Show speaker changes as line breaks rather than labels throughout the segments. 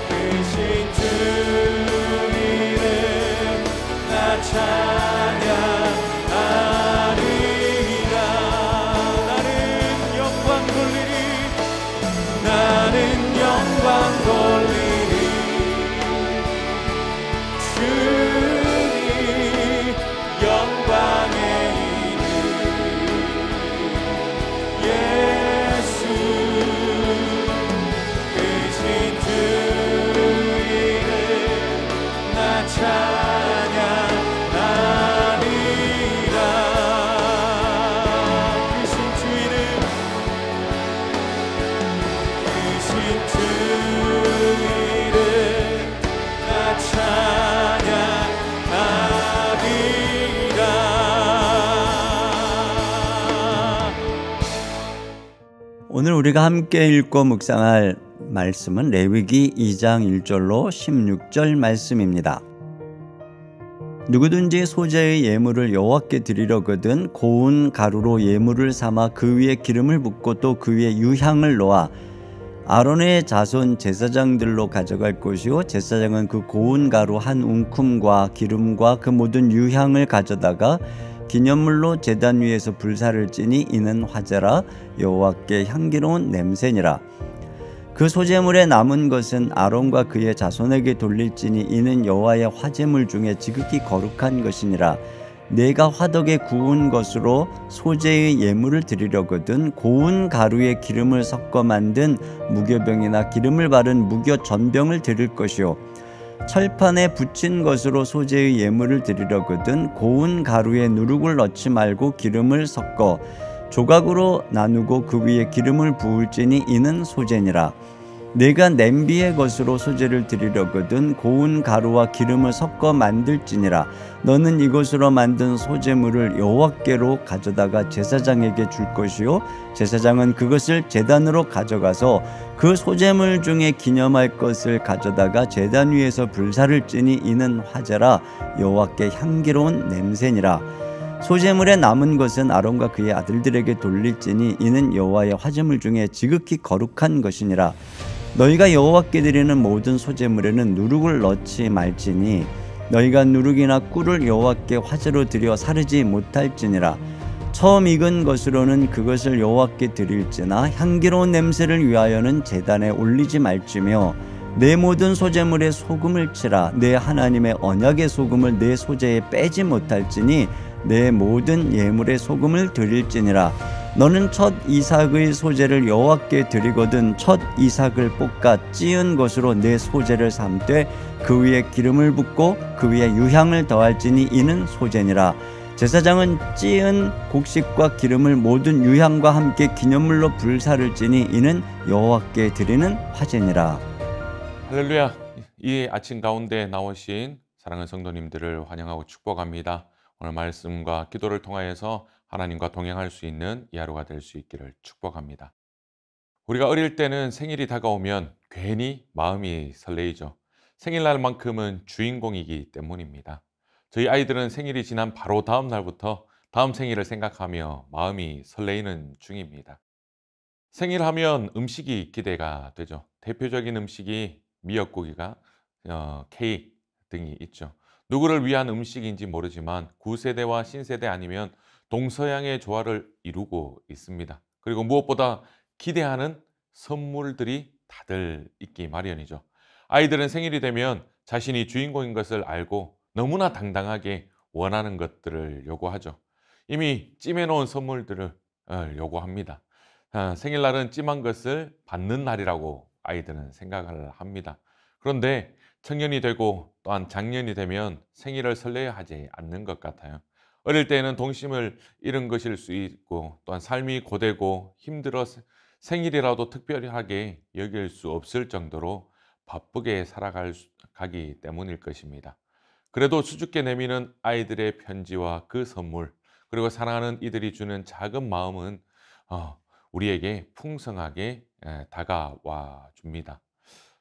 크신 주 이름 나 찬양하리라. 나는 영광 돌리리. 나는 영광 돌리리. 주님 영광의 이름 예수 크신 주 이름 나 찬양하리라. 크신 주 이름 크신 주 이름 나 찬양하리라.
오늘 우리가 함께 읽고 묵상할 말씀은 레위기 2장 1절로 16절 말씀입니다. 누구든지 소재의 예물을 여호와께 드리려거든 고운 가루로 예물을 삼아 그 위에 기름을 붓고 또 그 위에 유향을 놓아 아론의 자손 제사장들로 가져갈 것이요 제사장은 그 고운 가루 한 웅큼과 기름과 그 모든 유향을 가져다가 기념물로 제단 위에서 불사를 찌니 이는 화제라. 여호와께 향기로운 냄새니라. 그 소재물에 남은 것은 아론과 그의 자손에게 돌릴지니 이는 여호와의 화제물 중에 지극히 거룩한 것이니라. 내가 화덕에 구운 것으로 소재의 예물을 드리려거든 고운 가루에 기름을 섞어 만든 무교병이나 기름을 바른 무교 전병을 드릴 것이요 철판에 붙인 것으로 소재의 예물을 드리려거든 고운 가루에 누룩을 넣지 말고 기름을 섞어 조각으로 나누고 그 위에 기름을 부을지니 이는 소재니라. 내가 냄비의 것으로 소재를 드리려거든 고운 가루와 기름을 섞어 만들지니라. 너는 이것으로 만든 소재물을 여호와께로 가져다가 제사장에게 줄 것이요 제사장은 그것을 제단으로 가져가서 그 소재물 중에 기념할 것을 가져다가 제단 위에서 불사를 찌니 이는 화제라. 여호와께 향기로운 냄새니라. 소재물에 남은 것은 아론과 그의 아들들에게 돌릴지니 이는 여호와의 화제물 중에 지극히 거룩한 것이니라. 너희가 여호와께 드리는 모든 소재물에는 누룩을 넣지 말지니 너희가 누룩이나 꿀을 여호와께 화제로 드려 사르지 못할지니라. 처음 익은 것으로는 그것을 여호와께 드릴지나 향기로운 냄새를 위하여는 제단에 올리지 말지며 내 모든 소재물에 소금을 치라. 내 하나님의 언약의 소금을 내 소재에 빼지 못할지니 내 모든 예물에 소금을 드릴지니라. 너는 첫 이삭의 소재를 여호와께 드리거든 첫 이삭을 볶아 찌은 것으로 내 소재를 삼되 그 위에 기름을 붓고 그 위에 유향을 더할지니 이는 소재니라. 제사장은 찌은 곡식과 기름을 모든 유향과 함께 기념물로 불사를 찌니 이는 여호와께 드리는 화제니라.
할렐루야. 이 아침 가운데 나오신 사랑하는 성도님들을 환영하고 축복합니다. 오늘 말씀과 기도를 통하여서 하나님과 동행할 수 있는 이 하루가 될 수 있기를 축복합니다. 우리가 어릴 때는 생일이 다가오면 괜히 마음이 설레이죠. 생일날만큼은 주인공이기 때문입니다. 저희 아이들은 생일이 지난 바로 다음 날부터 다음 생일을 생각하며 마음이 설레이는 중입니다. 생일하면 음식이 기대가 되죠. 대표적인 음식이 미역국이가 케이크 등이 있죠. 누구를 위한 음식인지 모르지만 구세대와 신세대 아니면 동서양의 조화를 이루고 있습니다. 그리고 무엇보다 기대하는 선물들이 다들 있기 마련이죠. 아이들은 생일이 되면 자신이 주인공인 것을 알고 너무나 당당하게 원하는 것들을 요구하죠. 이미 찜해놓은 선물들을 요구합니다. 생일날은 찜한 것을 받는 날이라고 아이들은 생각을 합니다. 그런데 청년이 되고 또한 장년이 되면 생일을 설레야 하지 않는 것 같아요. 어릴 때에는 동심을 잃은 것일 수 있고 또한 삶이 고되고 힘들어 생일이라도 특별하게 여길 수 없을 정도로 바쁘게 살아가기 때문일 것입니다. 그래도 수줍게 내미는 아이들의 편지와 그 선물 그리고 사랑하는 이들이 주는 작은 마음은 우리에게 풍성하게 다가와 줍니다.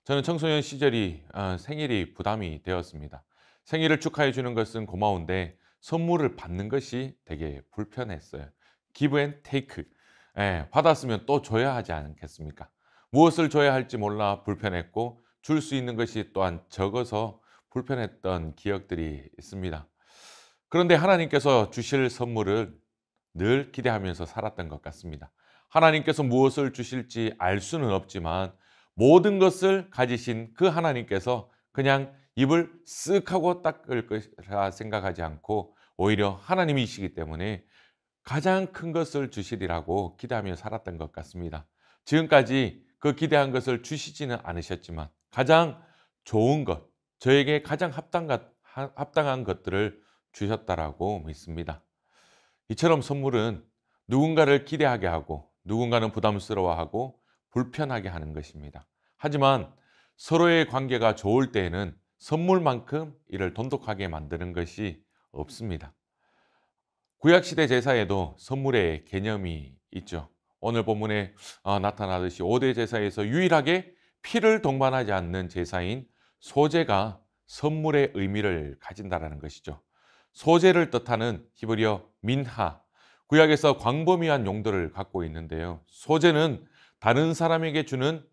저는 청소년 시절이 생일이 부담이 되었습니다. 생일을 축하해 주는 것은 고마운데 선물을 받는 것이 되게 불편했어요. 기브 앤 테이크. 받았으면 또 줘야 하지 않겠습니까? 무엇을 줘야 할지 몰라 불편했고 줄 수 있는 것이 또한 적어서 불편했던 기억들이 있습니다. 그런데 하나님께서 주실 선물을 늘 기대하면서 살았던 것 같습니다. 하나님께서 무엇을 주실지 알 수는 없지만 모든 것을 가지신 그 하나님께서 그냥 입을 쓱 하고 닦을 것이라 생각하지 않고 오히려 하나님이시기 때문에 가장 큰 것을 주시리라고 기대하며 살았던 것 같습니다. 지금까지 그 기대한 것을 주시지는 않으셨지만 가장 좋은 것, 저에게 가장 합당한 것들을 주셨다라고 믿습니다. 이처럼 선물은 누군가를 기대하게 하고 누군가는 부담스러워하고 불편하게 하는 것입니다. 하지만 서로의 관계가 좋을 때에는 선물만큼 이를 돈독하게 만드는 것이 없습니다. 구약시대 제사에도 선물의 개념이 있죠. 오늘 본문에 나타나듯이 5대 제사에서 유일하게 피를 동반하지 않는 제사인 소제가 선물의 의미를 가진다는 것이죠. 소제를 뜻하는 히브리어 민하, 구약에서 광범위한 용도를 갖고 있는데요. 소제는 다른 사람에게 주는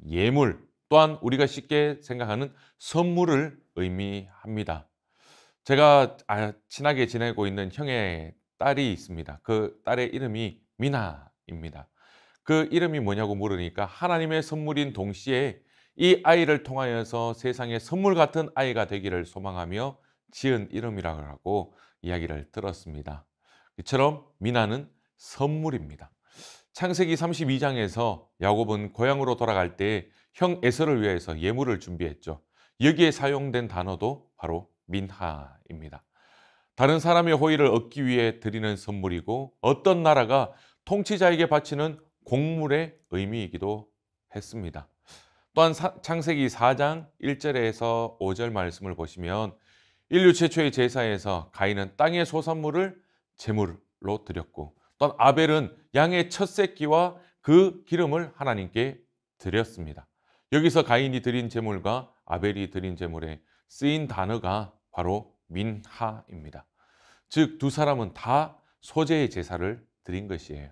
예물, 또한 우리가 쉽게 생각하는 선물을 의미합니다. 제가 친하게 지내고 있는 형의 딸이 있습니다. 그 딸의 이름이 미나입니다. 그 이름이 뭐냐고 물으니까 하나님의 선물인 동시에 이 아이를 통하여서 세상에 선물 같은 아이가 되기를 소망하며 지은 이름이라고 이야기를 들었습니다. 이처럼 미나는 선물입니다. 창세기 32장에서 야곱은 고향으로 돌아갈 때 형 에서를 위해서 예물을 준비했죠. 여기에 사용된 단어도 바로 민하입니다. 다른 사람의 호의를 얻기 위해 드리는 선물이고 어떤 나라가 통치자에게 바치는 공물의 의미이기도 했습니다. 또한 창세기 4장 1절에서 5절 말씀을 보시면 인류 최초의 제사에서 가인은 땅의 소산물을 제물로 드렸고 또한 아벨은 양의 첫 새끼와 그 기름을 하나님께 드렸습니다. 여기서 가인이 드린 제물과 아벨이 드린 제물에 쓰인 단어가 바로 민하입니다. 즉 두 사람은 다 소제의 제사를 드린 것이에요.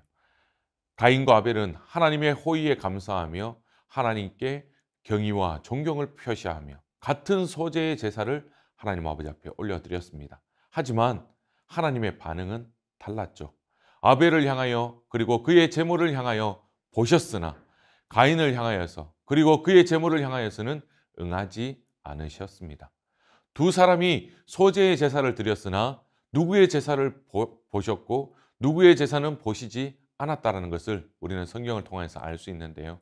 가인과 아벨은 하나님의 호의에 감사하며 하나님께 경의와 존경을 표시하며 같은 소제의 제사를 하나님 아버지 앞에 올려드렸습니다. 하지만 하나님의 반응은 달랐죠. 아벨을 향하여 그리고 그의 제물을 향하여 보셨으나 가인을 향하여서 그리고 그의 제물을 향하여서는 응하지 않으셨습니다. 두 사람이 소제의 제사를 드렸으나 누구의 제사를 보셨고 누구의 제사는 보시지 않았다는 것을 우리는 성경을 통해서 알 수 있는데요.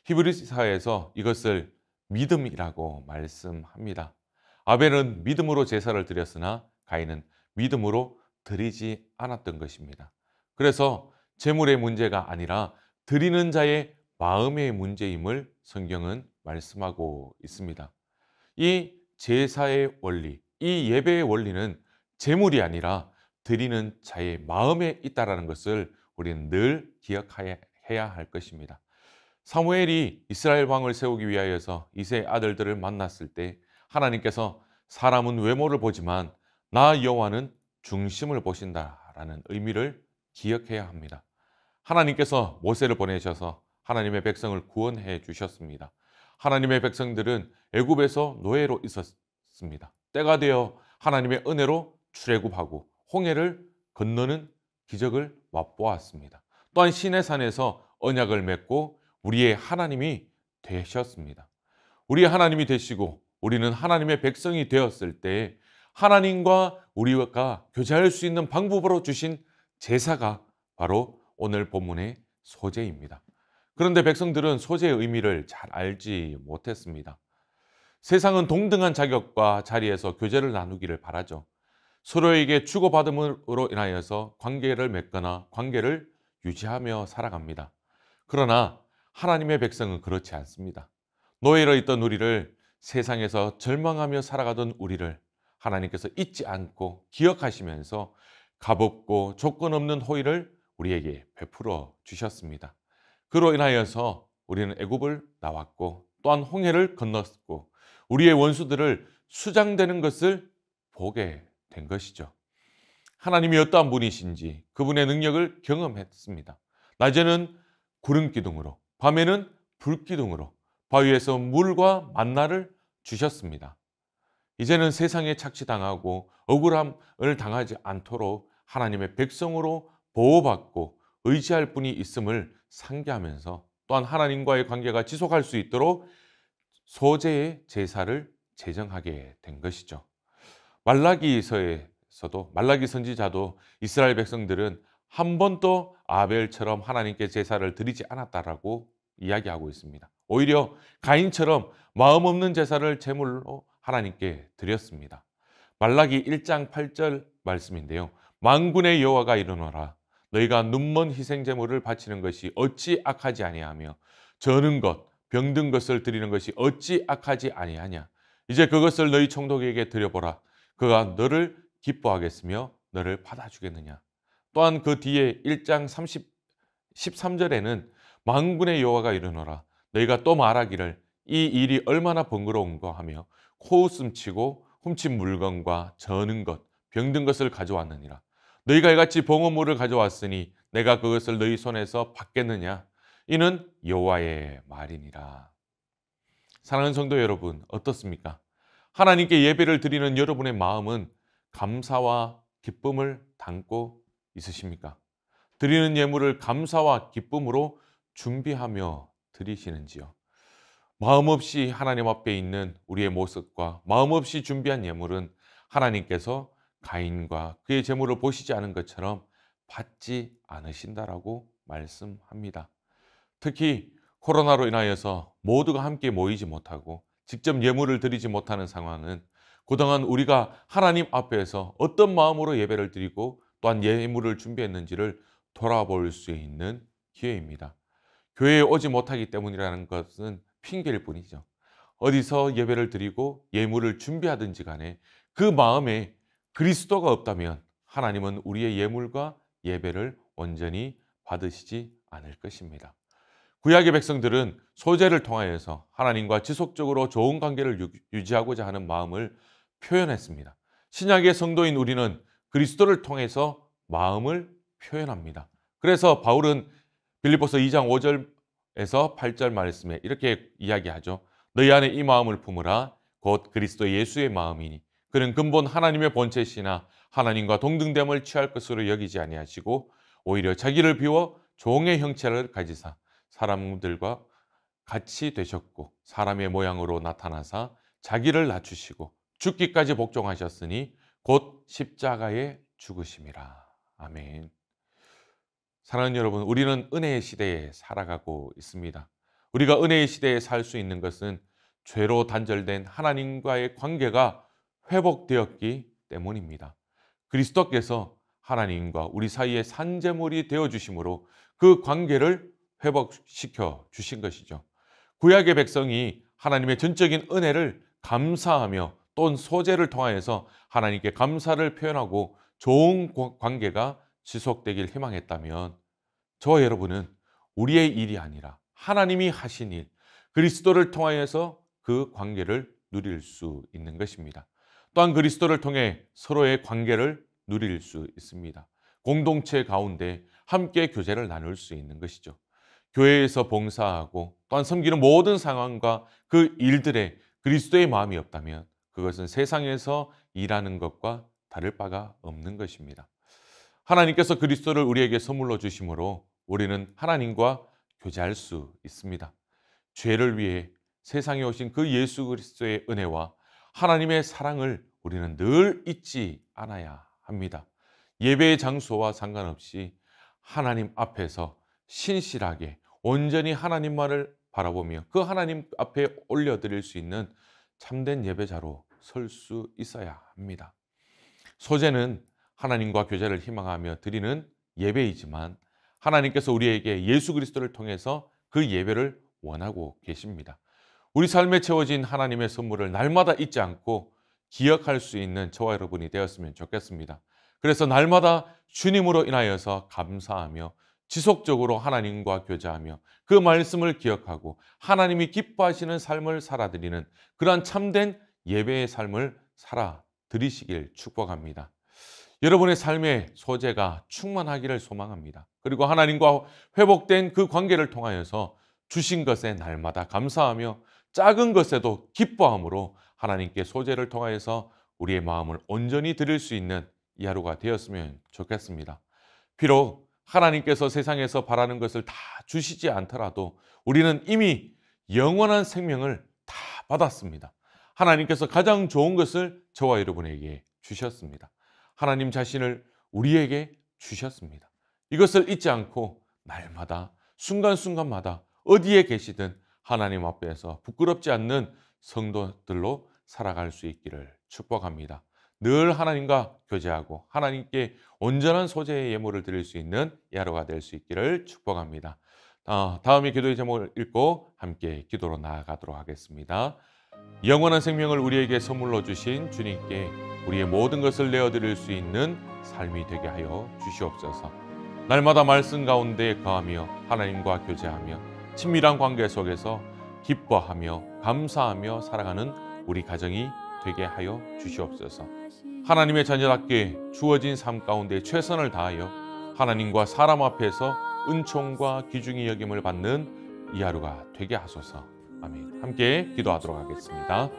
히브리서에서 이것을 믿음이라고 말씀합니다. 아벨은 믿음으로 제사를 드렸으나 가인은 믿음으로 드리지 않았던 것입니다. 그래서 제물의 문제가 아니라 드리는 자의 마음의 문제임을 성경은 말씀하고 있습니다. 이 제사의 원리, 이 예배의 원리는 제물이 아니라 드리는 자의 마음에 있다는 것을 우리는 늘 기억해야 할 것입니다. 사무엘이 이스라엘 왕을 세우기 위하여서 이새의 아들들을 만났을 때 하나님께서 사람은 외모를 보지만 나 여호와는 중심을 보신다라는 의미를 기억해야 합니다. 하나님께서 모세를 보내셔서 하나님의 백성을 구원해 주셨습니다. 하나님의 백성들은 애굽에서 노예로 있었습니다. 때가 되어 하나님의 은혜로 출애굽하고 홍해를 건너는 기적을 맛보았습니다. 또한 시내산에서 언약을 맺고 우리의 하나님이 되셨습니다. 우리의 하나님이 되시고 우리는 하나님의 백성이 되었을 때 하나님과 우리가 교제할 수 있는 방법으로 주신 제사가 바로 오늘 본문의 소제입니다. 그런데 백성들은 소제의 의미를 잘 알지 못했습니다. 세상은 동등한 자격과 자리에서 교제를 나누기를 바라죠. 서로에게 주고받음으로 인하여서 관계를 맺거나 관계를 유지하며 살아갑니다. 그러나 하나님의 백성은 그렇지 않습니다. 노예로 있던 우리를, 세상에서 절망하며 살아가던 우리를 하나님께서 잊지 않고 기억하시면서 값없고 조건 없는 호의를 우리에게 베풀어 주셨습니다. 그로 인하여서 우리는 애굽을 나왔고 또한 홍해를 건넜고 우리의 원수들을 수장되는 것을 보게 된 것이죠. 하나님이 어떠한 분이신지 그분의 능력을 경험했습니다. 낮에는 구름 기둥으로, 밤에는 불기둥으로 바위에서 물과 만나를 주셨습니다. 이제는 세상에 착취당하고 억울함을 당하지 않도록 하나님의 백성으로 보호받고 의지할 분이 있음을 상기하면서 또한 하나님과의 관계가 지속할 수 있도록 소재의 제사를 제정하게 된 것이죠. 말라기서에서도 말라기 선지자도 이스라엘 백성들은 한 번도 아벨처럼 하나님께 제사를 드리지 않았다라고 이야기하고 있습니다. 오히려 가인처럼 마음 없는 제사를 제물로 하나님께 드렸습니다. 말라기 1장 8절 말씀인데요. 만군의 여호와가 이르노라. 너희가 눈먼 희생 제물을 바치는 것이 어찌 악하지 아니하며 저는 것 병든 것을 드리는 것이 어찌 악하지 아니하냐. 이제 그것을 너희 총독에게 드려보라. 그가 너를 기뻐하겠으며 너를 받아주겠느냐. 또한 그 뒤에 1장 13절에는 만군의 여호와가 이르노라. 너희가 또 말하기를 이 일이 얼마나 번거로운가 하며 코웃음 치고 훔친 물건과 저는 것, 병든 것을 가져왔느니라. 너희가 이같이 봉헌물을 가져왔으니 내가 그것을 너희 손에서 받겠느냐. 이는 여호와의 말이니라. 사랑하는 성도 여러분, 어떻습니까? 하나님께 예배를 드리는 여러분의 마음은 감사와 기쁨을 담고 있으십니까? 드리는 예물을 감사와 기쁨으로 준비하며 드리시는지요? 마음 없이 하나님 앞에 있는 우리의 모습과 마음 없이 준비한 예물은 하나님께서 가인과 그의 제물을 보시지 않은 것처럼 받지 않으신다라고 말씀합니다. 특히 코로나로 인하여서 모두가 함께 모이지 못하고 직접 예물을 드리지 못하는 상황은 그동안 우리가 하나님 앞에서 어떤 마음으로 예배를 드리고 또한 예물을 준비했는지를 돌아볼 수 있는 기회입니다. 교회에 오지 못하기 때문이라는 것은 핑계일 뿐이죠. 어디서 예배를 드리고 예물을 준비하든지 간에 그 마음에 그리스도가 없다면 하나님은 우리의 예물과 예배를 온전히 받으시지 않을 것입니다. 구약의 백성들은 소제를 통하여서 하나님과 지속적으로 좋은 관계를 유지하고자 하는 마음을 표현했습니다. 신약의 성도인 우리는 그리스도를 통해서 마음을 표현합니다. 그래서 바울은 빌립보서 2장 5절에서 8절 말씀에 이렇게 이야기하죠. 너희 안에 이 마음을 품으라. 곧 그리스도 예수의 마음이니 그는 근본 하나님의 본체시나 하나님과 동등됨을 취할 것으로 여기지 아니하시고 오히려 자기를 비워 종의 형체를 가지사 사람들과 같이 되셨고 사람의 모양으로 나타나사 자기를 낮추시고 죽기까지 복종하셨으니 곧 십자가에 죽으심이라. 아멘. 사랑하는 여러분, 우리는 은혜의 시대에 살아가고 있습니다. 우리가 은혜의 시대에 살 수 있는 것은 죄로 단절된 하나님과의 관계가 회복되었기 때문입니다. 그리스도께서 하나님과 우리 사이의 산제물이 되어주심으로 그 관계를 회복시켜 주신 것이죠. 구약의 백성이 하나님의 전적인 은혜를 감사하며 또는 소제를 통하여서 하나님께 감사를 표현하고 좋은 관계가 지속되길 희망했다면 저와 여러분은 우리의 일이 아니라 하나님이 하신 일, 그리스도를 통하여서 그 관계를 누릴 수 있는 것입니다. 또한 그리스도를 통해 서로의 관계를 누릴 수 있습니다. 공동체 가운데 함께 교제를 나눌 수 있는 것이죠. 교회에서 봉사하고 또한 섬기는 모든 상황과 그 일들에 그리스도의 마음이 없다면 그것은 세상에서 일하는 것과 다를 바가 없는 것입니다. 하나님께서 그리스도를 우리에게 선물로 주심으로 우리는 하나님과 교제할 수 있습니다. 죄를 위해 세상에 오신 그 예수 그리스도의 은혜와 하나님의 사랑을 우리는 늘 잊지 않아야 합니다. 예배의 장소와 상관없이 하나님 앞에서 신실하게 온전히 하나님만을 바라보며 그 하나님 앞에 올려드릴 수 있는 참된 예배자로 설 수 있어야 합니다. 소제는 하나님과 교제를 희망하며 드리는 예배이지만 하나님께서 우리에게 예수 그리스도를 통해서 그 예배를 원하고 계십니다. 우리 삶에 채워진 하나님의 선물을 날마다 잊지 않고 기억할 수 있는 저와 여러분이 되었으면 좋겠습니다. 그래서 날마다 주님으로 인하여서 감사하며 지속적으로 하나님과 교제하며 그 말씀을 기억하고 하나님이 기뻐하시는 삶을 살아드리는 그러한 참된 예배의 삶을 살아드리시길 축복합니다. 여러분의 삶의 소재가 충만하기를 소망합니다. 그리고 하나님과 회복된 그 관계를 통하여서 주신 것에 날마다 감사하며 작은 것에도 기뻐함으로 하나님께 소재를 통하여서 우리의 마음을 온전히 드릴 수 있는 이 하루가 되었으면 좋겠습니다. 비록 하나님께서 세상에서 바라는 것을 다 주시지 않더라도 우리는 이미 영원한 생명을 다 받았습니다. 하나님께서 가장 좋은 것을 저와 여러분에게 주셨습니다. 하나님 자신을 우리에게 주셨습니다. 이것을 잊지 않고 날마다 순간순간마다 어디에 계시든 하나님 앞에서 부끄럽지 않는 성도들로 살아갈 수 있기를 축복합니다. 늘 하나님과 교제하고 하나님께 온전한 소재의 예물을 드릴 수 있는 이 하루가 될 수 있기를 축복합니다. 다음에 기도의 제목을 읽고 함께 기도로 나아가도록 하겠습니다. 영원한 생명을 우리에게 선물로 주신 주님께 우리의 모든 것을 내어드릴 수 있는 삶이 되게 하여 주시옵소서. 날마다 말씀 가운데 거하며 하나님과 교제하며 친밀한 관계 속에서 기뻐하며 감사하며 살아가는 우리 가정이 되게 하여 주시옵소서. 하나님의 자녀답게 주어진 삶 가운데 최선을 다하여 하나님과 사람 앞에서 은총과 귀중히 여김을 받는 이 하루가 되게 하소서. 아멘. 함께 기도하도록 하겠습니다.